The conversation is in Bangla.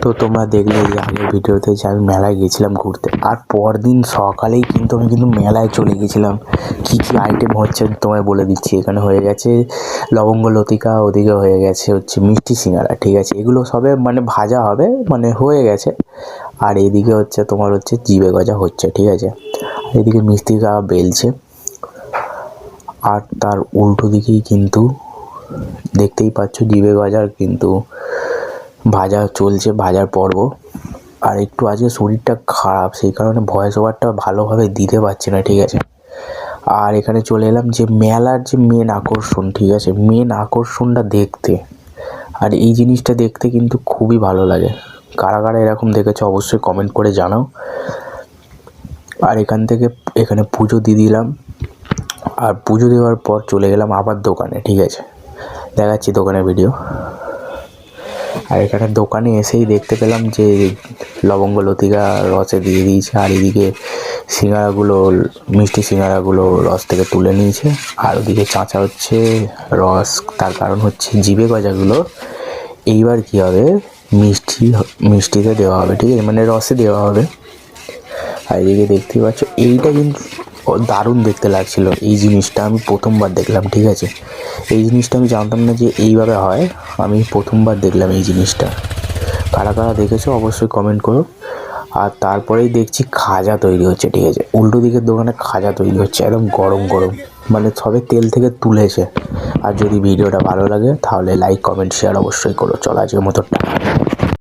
তো তোমরা দেখলে যে আগের ভিডিওতে যে আমি মেলায় গেছিলাম ঘুরতে, আর পরদিন সকালেই কিন্তু আমি মেলায় চলে গেছিলাম। কী কী আইটেম হচ্ছে তোমায় বলে দিচ্ছি। এখানে হয়ে গেছে লবঙ্গ লতিকা, ওদিকে হয়ে গেছে হচ্ছে মিষ্টি সিঙ্গারা, ঠিক আছে? এগুলো সবে ভাজা হবে, হয়ে গেছে। আর এদিকে হচ্ছে তোমার হচ্ছে জিভে গজা হচ্ছে, ঠিক আছে? এদিকে মিষ্টি কাবাব বেলছে, আর তার উল্টো দিকেই কিন্তু দেখতেই পাচ্ছ জিভে গজার কিন্তু ভাজা চলছে, ভাজার পর্ব। আর একটু আজকে শরীরটা খারাপ, সেই কারণে ভয়েস ওভারটা ভালোভাবে দিতে পারছি না, ঠিক আছে? আর এখানে চলে এলাম যে মেলার যে মেন আকর্ষণ, ঠিক আছে? মেন আকর্ষণটা দেখতে। আর এই জিনিসটা দেখতে কিন্তু খুবই ভালো লাগে। কারা কারা এরকম দেখেছো অবশ্যই কমেন্ট করে জানাও। আর এখানে পুজো দিয়ে দিলাম, আর পুজো দেওয়ার পর চলে গেলাম আবার দোকানে, ঠিক আছে? দেখাচ্ছি দোকানের ভিডিও। আর এখানে দোকানে এসেই দেখতে পেলাম যে লবঙ্গ লতিকা রসে দিয়ে দিয়েছে, আর এদিকে সিঙ্গারাগুলো, মিষ্টি সিঙ্গারাগুলো রস থেকে তুলে নিয়েছে, আর ওদিকে চাঁচা হচ্ছে রস। তার কারণ হচ্ছে জিভে গজাগুলো এইবার কী হবে, মিষ্টিতে দেওয়া হবে, ঠিক আছে? রসে দেওয়া হবে। আর এদিকে দেখতেই পাচ্ছ, এইটা কিন্তু দারুণ দেখতে লাগছিল। এই জিনিসটা আমি প্রথমবার দেখলাম, ঠিক আছে? এই জিনিসটা আমি জানতাম না যে এইভাবে হয়, আমি প্রথমবার দেখলাম এই জিনিসটা। কারা কারা দেখেছো অবশ্যই কমেন্ট করো। আর তারপরেই দেখছি খাজা তৈরি হচ্ছে, ঠিক আছে? উল্টো দিকের দোকানে খাজা তৈরি হচ্ছে, একদম গরম গরম, সবে তেল থেকে তুলেছে। আর যদি ভিডিওটা ভালো লাগে তাহলে লাইক কমেন্ট শেয়ার অবশ্যই করো। চলো আজকের মতো।